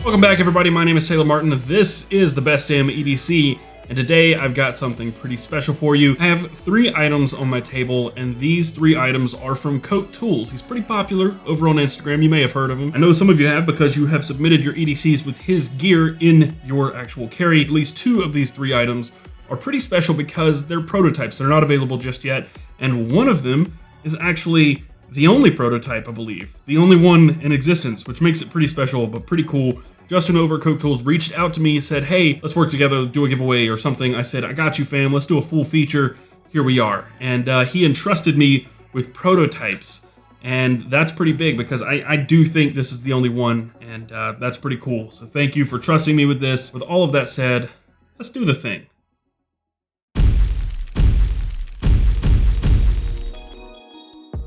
Welcome back, everybody. My name is Taylor Martin. This is the best damn EDC, and today I've got something pretty special for you. I have 3 items on my table, and these 3 items are from Koch Tools. He's pretty popular over on Instagram. You may have heard of him. I know some of you have because you have submitted your EDCs with his gear in your actual carry. At least 2 of these 3 items are pretty special because they're prototypes. They're not available just yet, and one of them is actually the only prototype, I believe. The only one in existence, which makes it pretty special, but pretty cool. Justin over at Koch Tools reached out to me, said, hey, let's work together, do a giveaway or something. I said, I got you, fam. Let's do a full feature. Here we are. And he entrusted me with prototypes. And that's pretty big because I do think this is the only one. And that's pretty cool. So thank you for trusting me with this. With all of that said, let's do the thing.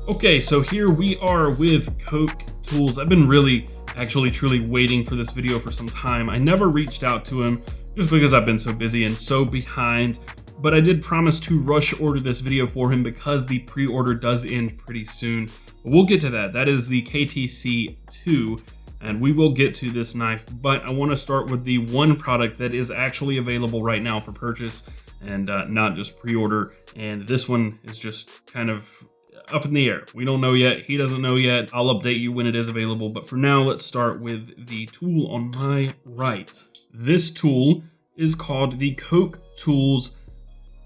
Okay, so here we are with Koch Tools. I've been truly waiting for this video for some time. I never reached out to him just because I've been so busy and so behind, but I did promise to rush order this video for him because the pre-order does end pretty soon. But we'll get to that. That is the KTSEE 2, and we will get to this knife, but I want to start with the one product that is actually available right now for purchase and not just pre-order, and this one is just kind of up in the air. We don't know yet. He doesn't know yet. I'll update you when it is available. But for now, let's start with the tool on my right. This tool is called the Koch Tools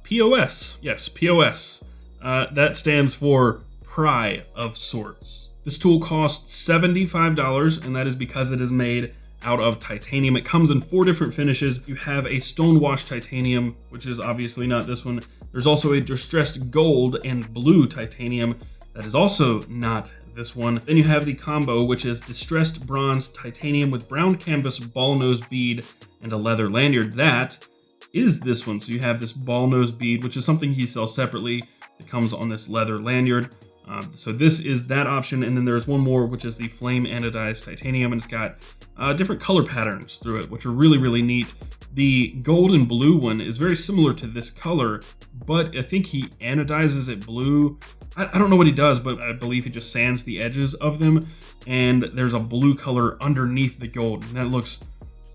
POS. Yes, POS. That stands for Pry of sorts. This tool costs $75, and that is because it is made out of titanium. It comes in 4 different finishes. You have a stone wash titanium, which is obviously not this one. There's also a distressed gold and blue titanium that is also not this one. Then you have the combo, which is distressed bronze titanium with brown canvas ball nose bead and a leather lanyard. That is this one. So you have this ball nose bead, which is something he sells separately. It comes on this leather lanyard. So this is that option, and then there's one more, which is the flame anodized titanium, and it's got different color patterns through it, which are really neat. The gold and blue one is very similar to this color, but I think he anodizes it blue. I don't know what he does, but I believe he just sands the edges of them, and there's a blue color underneath the gold, and that looks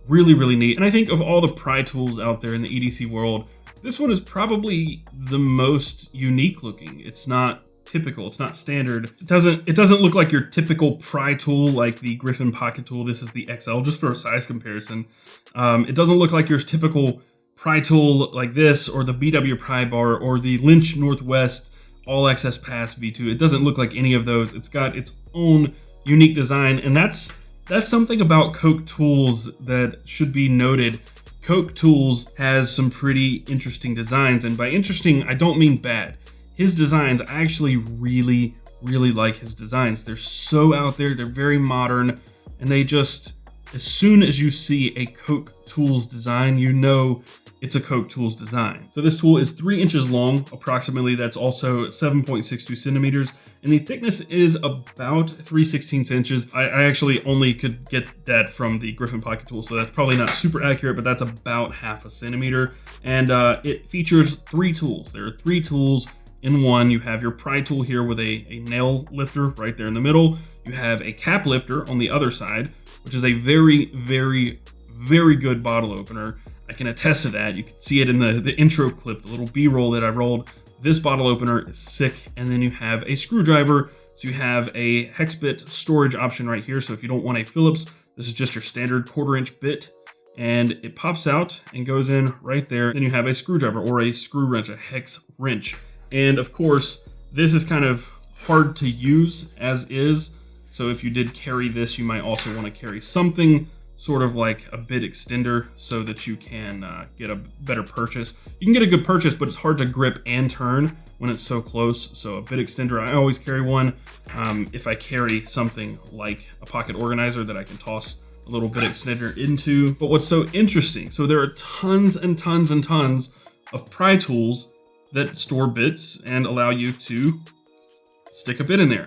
really neat. And I think of all the pry tools out there in the EDC world, this one is probably the most unique looking. It's not typical, it's not standard. It doesn't look like your typical pry tool like the Griffin pocket tool. This is the XL, just for a size comparison. It doesn't look like your typical pry tool like this, or the BW pry bar, or the Lynch Northwest all access pass V2. It doesn't look like any of those. It's got its own unique design, and that's something about Koch Tools that should be noted. Koch Tools has some pretty interesting designs, and by interesting, I don't mean bad. His designs, I actually really like his designs. They're so out there, they're very modern, and they just, as soon as you see a Koch Tools design, you know it's a Koch Tools design. So this tool is 3 inches long, approximately. That's also 7.62 centimeters, and the thickness is about 3/16 inches. I actually only could get that from the Griffin pocket tool, so that's probably not super accurate, but that's about 1/2 centimeter. And it features 3 tools. There are 3 tools in one. You have your pry tool here with a nail lifter right there in the middle. You have a cap lifter on the other side, which is a very good bottle opener. I can attest to that. You can see it in the intro clip, the little B-roll that I rolled. This bottle opener is sick. And then you have a screwdriver. So you have a hex bit storage option right here. So if you don't want a Phillips, this is just your standard 1/4 inch bit. and it pops out and goes in right there. Then you have a screwdriver or a screw wrench, a hex wrench. And of course, this is kind of hard to use as is. So if you did carry this, you might also want to carry something sort of like a bit extender so that you can get a better purchase. You can get a good purchase, but it's hard to grip and turn when it's so close. So a bit extender, I always carry one. If I carry something like a pocket organizer that I can toss a little bit extender into. But what's so interesting, so there are tons and tons and tons of pry tools that store bits and allow you to stick a bit in there.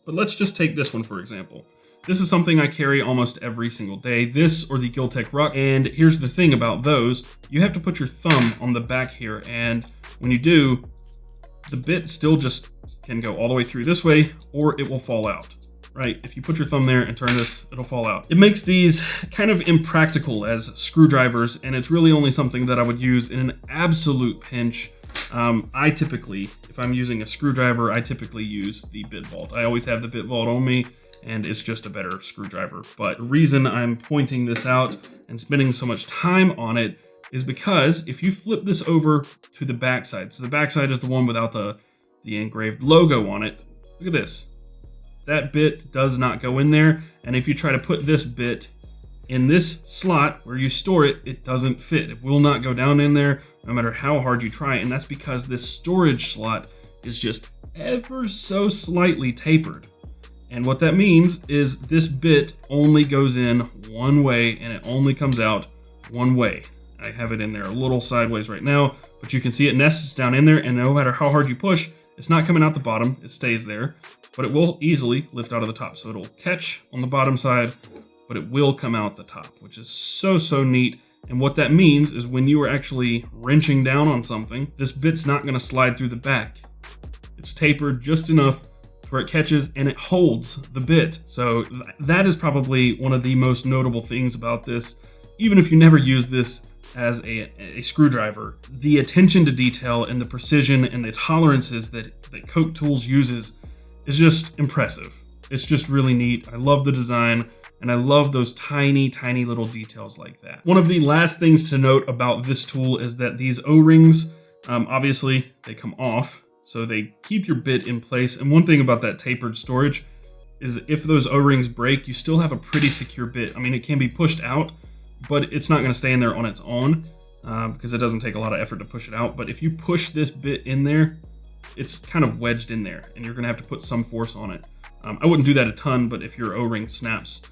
But let's just take this one, for example. This is something I carry almost every single day, this or the Gil-Tek Ruck. And here's the thing about those, you have to put your thumb on the back here. And when you do, the bit still just can go all the way through this way, or it will fall out, right? If you put your thumb there and turn this, it'll fall out. It makes these kind of impractical as screwdrivers, and it's really only something that I would use in an absolute pinch. I typically, if I'm using a screwdriver, I typically use the bit vault. I always have the bit vault on me, and it's just a better screwdriver. But the reason I'm pointing this out and spending so much time on it is because if you flip this over to the backside, so the backside is the one without the engraved logo on it. Look at this. That bit does not go in there. And if you try to put this bit in this slot where you store it, it doesn't fit. It will not go down in there no matter how hard you try. And that's because this storage slot is just ever so slightly tapered. And what that means is this bit only goes in one way and it only comes out one way. I have it in there a little sideways right now, but you can see it nests down in there, and no matter how hard you push, it's not coming out the bottom, it stays there, but it will easily lift out of the top. So it'll catch on the bottom side, but it will come out the top, which is so, so neat. And what that means is when you are actually wrenching down on something, this bit's not gonna slide through the back. It's tapered just enough where it catches and it holds the bit. So that is probably one of the most notable things about this. Even if you never use this as a screwdriver, the attention to detail and the precision and the tolerances that Koch Tools uses is just impressive. It's just really neat. I love the design, and I love those tiny, tiny little details like that. One of the last things to note about this tool is that these O-rings, obviously they come off, so they keep your bit in place. And one thing about that tapered storage is if those O-rings break, you still have a pretty secure bit. I mean, it can be pushed out, but it's not gonna stay in there on its own because it doesn't take a lot of effort to push it out. But if you push this bit in there, it's kind of wedged in there and you're gonna have to put some force on it. I wouldn't do that a ton, but if your O-ring snaps,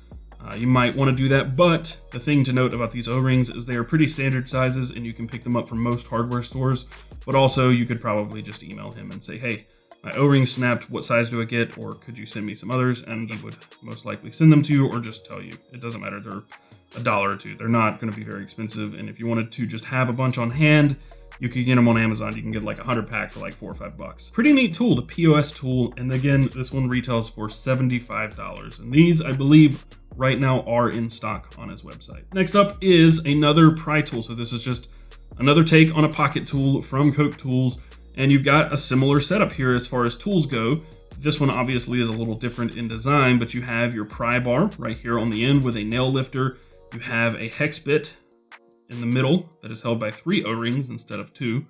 you might wanna do that. But the thing to note about these O-rings is they are pretty standard sizes and you can pick them up from most hardware stores, but also you could probably just email him and say, hey, my O-ring snapped, what size do I get? Or could you send me some others? And he would most likely send them to you or just tell you. It doesn't matter, they're $1 or $2. They're not gonna be very expensive. And if you wanted to just have a bunch on hand, you could get them on Amazon. You can get like a 100 pack for like $4 or $5. Pretty neat tool, the POS tool. And again, this one retails for $75. And these, I believe, right now are in stock on his website. Next up is another pry tool. So this is just another take on a pocket tool from Koch Tools. And you've got a similar setup here as far as tools go. This one obviously is a little different in design, but you have your pry bar right here on the end with a nail lifter. You have a hex bit in the middle that is held by 3 O-rings instead of 2.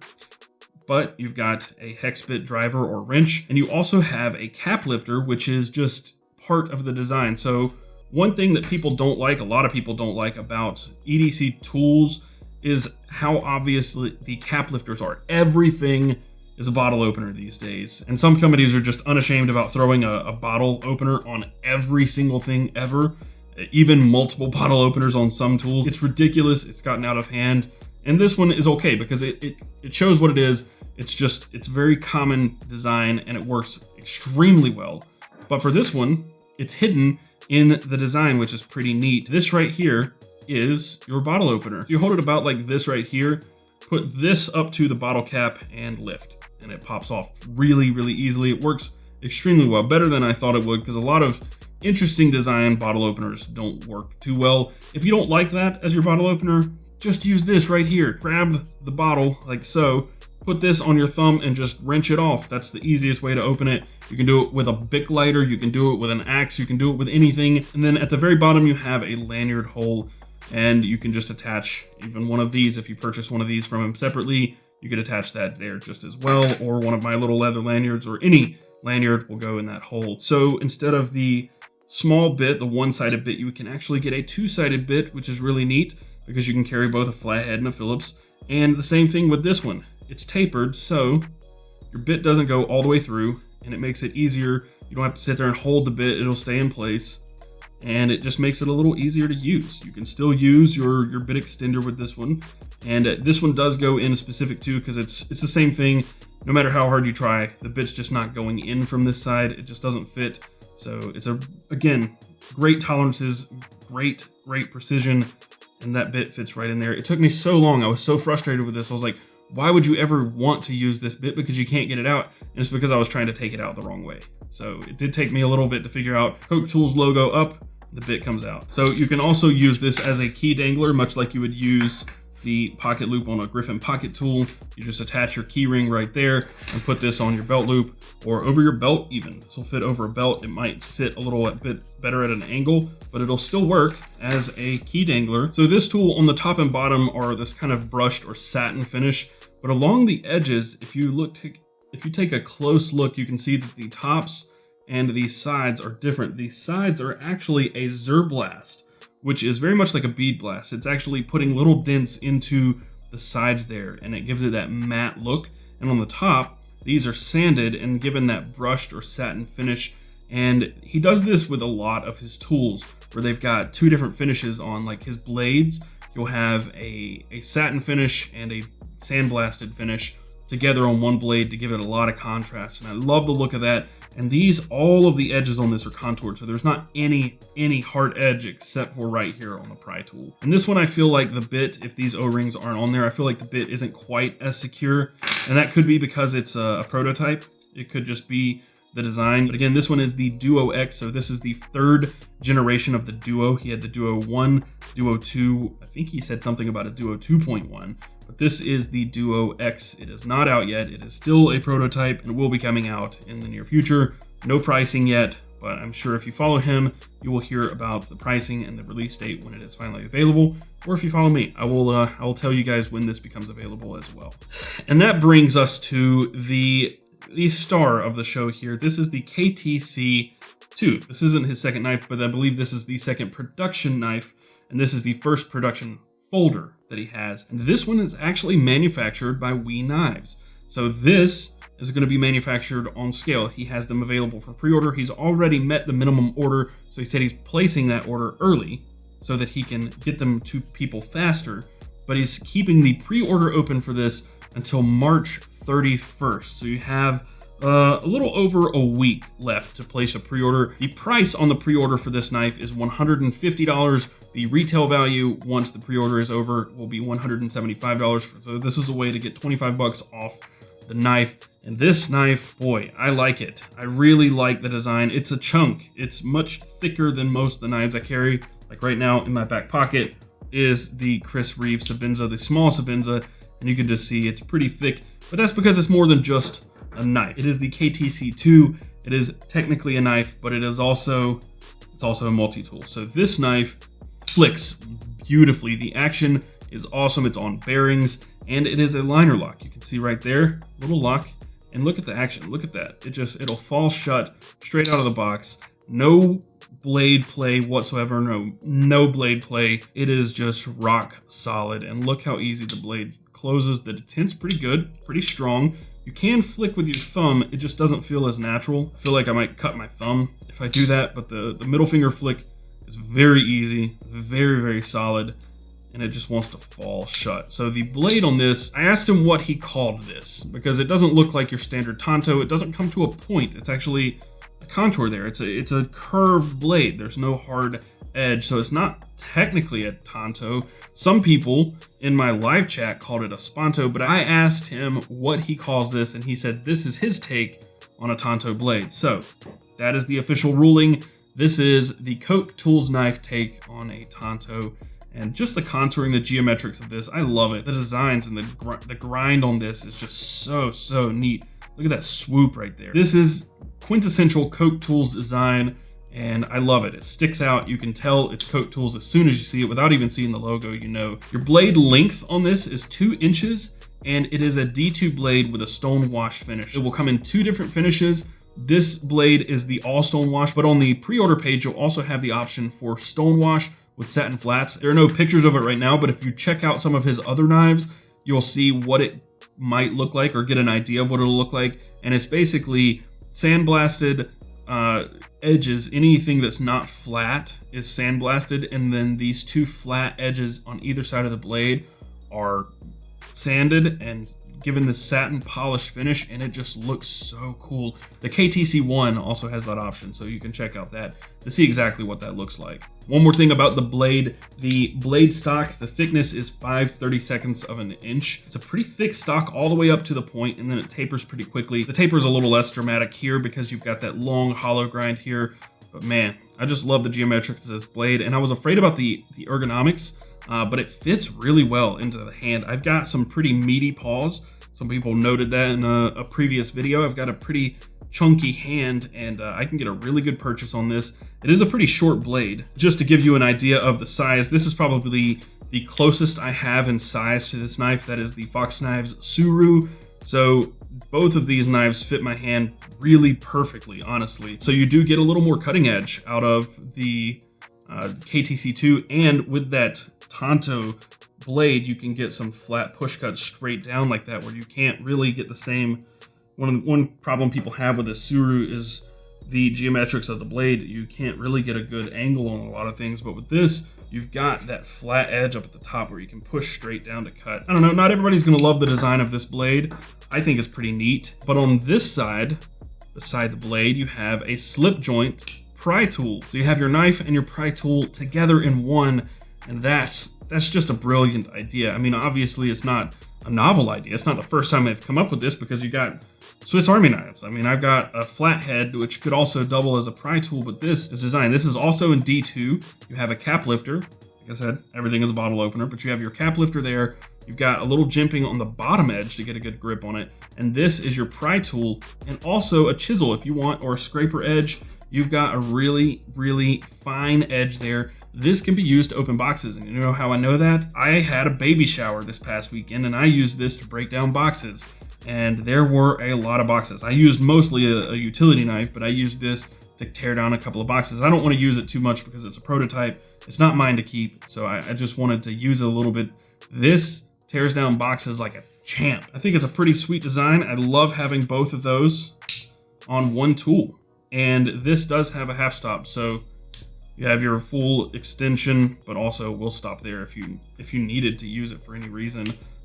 But you've got a hex bit driver or wrench, and you also have a cap lifter, which is just part of the design. So one thing that people don't like, a lot of people don't like about EDC tools is how obvious the cap lifters are. Everything is a bottle opener these days. And some companies are just unashamed about throwing a bottle opener on every single thing ever. Even multiple bottle openers on some tools. It's ridiculous, it's gotten out of hand. And this one is okay because it shows what it is. It's very common design and it works extremely well. But for this one, it's hidden in the design, which is pretty neat. This right here is your bottle opener. So you hold it about like this right here, put this up to the bottle cap and lift, and it pops off really, really easily. It works extremely well, better than I thought it would, because a lot of interesting design bottle openers don't work too well. If you don't like that as your bottle opener, just use this right here. Grab the bottle like so, put this on your thumb and just wrench it off. That's the easiest way to open it. You can do it with a Bic lighter, you can do it with an axe, you can do it with anything. And then at the very bottom, you have a lanyard hole, and you can just attach even one of these. If you purchase one of these from him separately, you could attach that there just as well, or one of my little leather lanyards, or any lanyard will go in that hole. So instead of the small bit, the one-sided bit, you can actually get a two-sided bit, which is really neat because you can carry both a flathead and a Phillips. And the same thing with this one. It's tapered, so your bit doesn't go all the way through, and it makes it easier. You don't have to sit there and hold the bit, it'll stay in place. And it just makes it a little easier to use. You can still use your bit extender with this one. And this one does go in specific too, because it's the same thing. No matter how hard you try, the bit's just not going in from this side. It just doesn't fit. So it's again, great tolerances, great precision, and that bit fits right in there. It took me so long. I was so frustrated with this. I was like, why would you ever want to use this bit? Because you can't get it out. And it's because I was trying to take it out the wrong way. So it did take me a little bit to figure out. Koch Tools logo up, the bit comes out. So you can also use this as a key dangler, much like you would use the pocket loop on a Griffin pocket tool. You just attach your key ring right there and put this on your belt loop or over your belt even. This will fit over a belt. It might sit a little bit better at an angle, but it'll still work as a key dangler. So this tool on the top and bottom are this kind of brushed or satin finish, but along the edges, if you take a close look, you can see that the tops and these sides are different. These sides are actually a Zerblast, which is very much like a bead blast. It's actually putting little dents into the sides there, and it gives it that matte look. And on the top, these are sanded and given that brushed or satin finish. And he does this with a lot of his tools, where they've got two different finishes on. Like his blades, you'll have a satin finish and a sandblasted finish together on one blade to give it a lot of contrast. And I love the look of that. And all of the edges on this are contoured, so there's not any hard edge except for right here on the Pry Tool. And this one, I feel like the bit, if these O-rings aren't on there, I feel like the bit isn't quite as secure. And that could be because it's a prototype. It could just be the design. But again, this one is the Duo X, so this is the third generation of the Duo. He had the Duo 1, Duo 2, I think he said something about a Duo 2.1. But this is the Duo X. It is not out yet. It is still a prototype and will be coming out in the near future. No pricing yet, but I'm sure if you follow him, you will hear about the pricing and the release date when it is finally available. Or if you follow me, I will tell you guys when this becomes available as well. And that brings us to the star of the show here. This is the KTSEE 2. This isn't his second knife, but I believe this is the second production knife, and this is the first production folder that he has. And this one is actually manufactured by We Knives. So this is going to be manufactured on scale. He has them available for pre-order. He's already met the minimum order, so he said he's placing that order early so that he can get them to people faster. But he's keeping the pre-order open for this until March 31st. So you have a little over a week left to place a pre-order. The price on the pre-order for this knife is $150. The retail value once the pre-order is over will be $175. So this is a way to get 25 bucks off the knife. And this knife, boy, I like it. I really like the design. It's a chunk. It's much thicker than most of the knives I carry. Like right now in my back pocket is the Chris Reeve Sabenza, the small Sabenza, and you can just see it's pretty thick, but that's because it's more than just a knife. It is the KTSEE 2. It is technically a knife, but it's also a multi-tool. So this knife flicks beautifully. The action is awesome. It's on bearings, and it is a liner lock. You can see right there, little lock, and look at the action. Look at that. It'll fall shut straight out of the box. No blade play whatsoever. No blade play. It is just rock solid, and look how easy the blade closes. The detent's pretty good, pretty strong. You can flick with your thumb, it just doesn't feel as natural. I feel like I might cut my thumb if I do that, but the middle finger flick is very easy, very, very solid, and it just wants to fall shut. So the blade on this, I asked him what he called this, because it doesn't look like your standard Tanto. It doesn't come to a point. It's actually a contour there. It's a curved blade. There's no hard edge, so it's not technically a Tanto. Some people in my live chat called it a Sponto, but I asked him what he calls this, and he said this is his take on a Tanto blade. So that is the official ruling. This is the Koch Tools knife take on a Tanto, and just the contouring, the geometrics of this, I love it. The designs and the grind on this is just so neat. Look at that swoop right there. This is quintessential Koch Tools design, and I love it. It sticks out. You can tell it's Koch Tools as soon as you see it. Without even seeing the logo, you know. Your blade length on this is 2 inches, and it is a D2 blade with a stone wash finish. It will come in 2 different finishes. This blade is the all stone wash, but on the pre-order page, you'll also have the option for stone wash with satin flats. There are no pictures of it right now, but if you check out some of his other knives, you'll see what it might look like or get an idea of what it'll look like. And it's basically sandblasted edges. Anything that's not flat is sandblasted, and then these 2 flat edges on either side of the blade are sanded and given this satin polished finish, and it just looks so cool. The KTSEE one also has that option, so you can check out that to see exactly what that looks like. One more thing about the blade stock, the thickness is 5/32 of an inch. It's a pretty thick stock all the way up to the point, and then it tapers pretty quickly. The taper is a little less dramatic here because you've got that long hollow grind here, but man, I just love the geometrics of this blade, and I was afraid about the ergonomics, but it fits really well into the hand. I've got some pretty meaty paws. Some people noted that in a previous video. I've got a pretty chunky hand, and I can get a really good purchase on this. It is a pretty short blade. Just to give you an idea of the size, this is probably the closest I have in size to this knife. That is the Fox Knives Suru. So both of these knives fit my hand really perfectly, honestly. So you do get a little more cutting edge out of the KTSEE2, and with that Tanto blade, you can get some flat push cuts straight down like that, where you can't really get the same. One problem people have with this Suru is the geometrics of the blade. You can't really get a good angle on a lot of things, but with this, you've got that flat edge up at the top where you can push straight down to cut. I don't know, not everybody's gonna love the design of this blade. I think it's pretty neat. But on this side, beside the blade, you have a slip joint pry tool. So you have your knife and your pry tool together in one, and that's just a brilliant idea. I mean, obviously it's not a novel idea. It's not the first time they've come up with this, because you got Swiss Army knives. I mean, I've got a flathead, which could also double as a pry tool, but this is designed. This is also in D2. You have a cap lifter. Like I said, everything is a bottle opener, but you have your cap lifter there. You've got a little jimping on the bottom edge to get a good grip on it. And this is your pry tool, and also a chisel if you want, or a scraper edge. You've got a really, really fine edge there. This can be used to open boxes, and you know how I know that? I had a baby shower this past weekend, and I used this to break down boxes, and there were a lot of boxes. I used mostly a utility knife, but I used this to tear down a couple of boxes. I don't want to use it too much because it's a prototype. It's not mine to keep, so I just wanted to use it a little bit. This tears down boxes like a champ. I think it's a pretty sweet design. I love having both of those on one tool. And this does have a half stop, so you have your full extension, but also will stop there if you needed to use it for any reason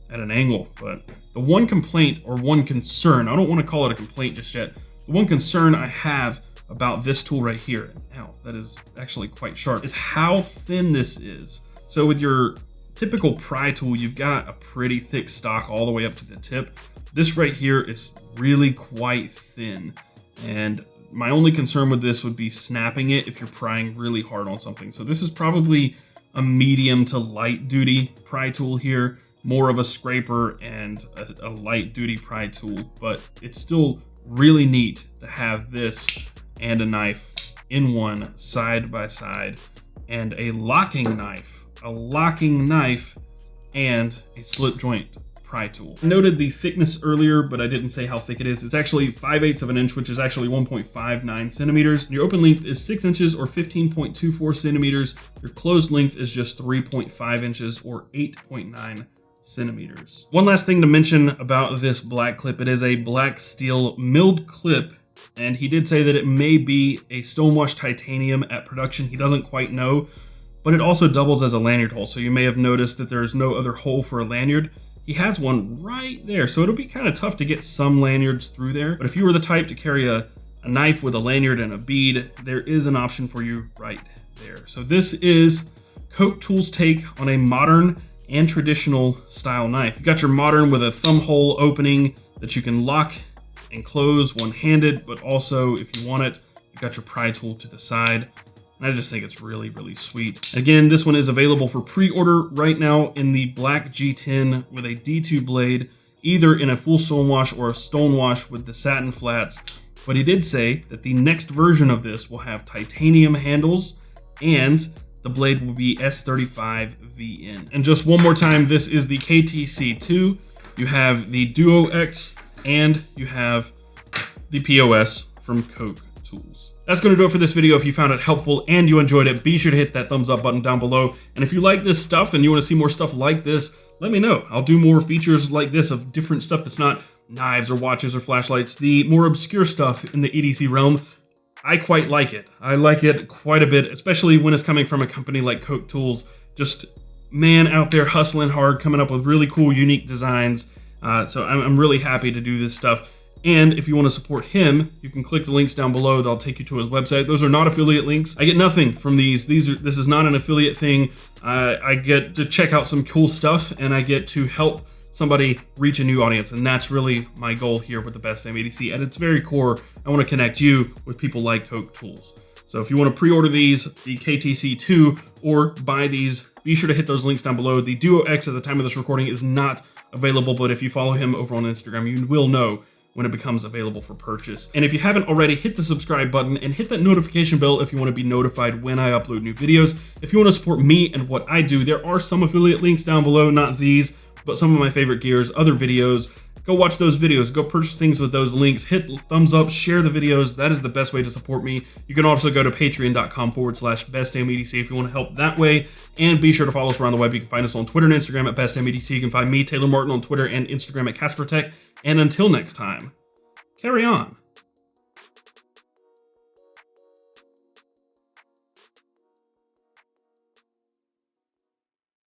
at an angle. But the one complaint, or one concern, I don't want to call it a complaint just yet, the one concern I have about this tool right here, now that is actually quite sharp, is how thin this is. So with your typical pry tool, you've got a pretty thick stock all the way up to the tip. This right here is really quite thin, and my only concern with this would be snapping it if you're prying really hard on something. So this is probably a medium to light duty pry tool here, more of a scraper and a light duty pry tool, but it's still really neat to have this and a knife in one side by side, and a locking knife and a slip joint pry tool. I noted the thickness earlier, but I didn't say how thick it is. It's actually 5/8 of an inch, which is actually 1.59 centimeters. Your open length is 6 inches or 15.24 centimeters. Your closed length is just 3.5 inches or 8.9 centimeters. One last thing to mention about this black clip, it is a black steel milled clip, and he did say that it may be a stonewashed titanium at production. He doesn't quite know, but it also doubles as a lanyard hole. So you may have noticed that there is no other hole for a lanyard. He has one right there, so it'll be kind of tough to get some lanyards through there. But if you were the type to carry a knife with a lanyard and a bead, there is an option for you right there. So this is Koch Tool's take on a modern and traditional style knife. You got your modern with a thumb hole opening that you can lock and close one-handed, but also if you want it, you got your pry tool to the side. And I just think it's really, really sweet. Again, this one is available for pre-order right now in the black G10 with a D2 blade, either in a full stonewash or a stonewash with the satin flats. but he did say that the next version of this will have titanium handles and the blade will be S35VN. And just one more time, this is the KTSEE2. You have the Duo X and you have the POS from Koch Tools. That's going to do it for this video. If you found it helpful and you enjoyed it, be sure to hit that thumbs up button down below. And if you like this stuff and you want to see more stuff like this, let me know. I'll do more features like this of different stuff that's not knives or watches or flashlights. The more obscure stuff in the EDC realm, I quite like it. I like it quite a bit, especially when it's coming from a company like Koch Tools. Just man out there hustling hard, coming up with really cool, unique designs. So I'm really happy to do this stuff. And if you want to support him, you can click the links down below. They'll take you to his website. Those are not affiliate links. I get nothing from these. This is not an affiliate thing. I get to check out some cool stuff and I get to help somebody reach a new audience. And that's really my goal here with the Best Damn EDC. At its very core, I want to connect you with people like Koch Tools. So if you want to pre-order these, the KTSEE2, or buy these, be sure to hit those links down below. The Duo X at the time of this recording is not available, but if you follow him over on Instagram, you will know when it becomes available for purchase. And if you haven't already, hit the subscribe button and hit that notification bell if you want to be notified when I upload new videos. If you want to support me and what I do, there are some affiliate links down below, not these, but some of my favorite gears, other videos. Go watch those videos, go purchase things with those links, hit thumbs up, share the videos. That is the best way to support me. You can also go to patreon.com/bestdamnedc if you want to help that way. And be sure to follow us around the web. You can find us on Twitter and Instagram at bestdamnedc. You can find me, Taylor Martin, on Twitter and Instagram at CasperTech. And until next time, carry on.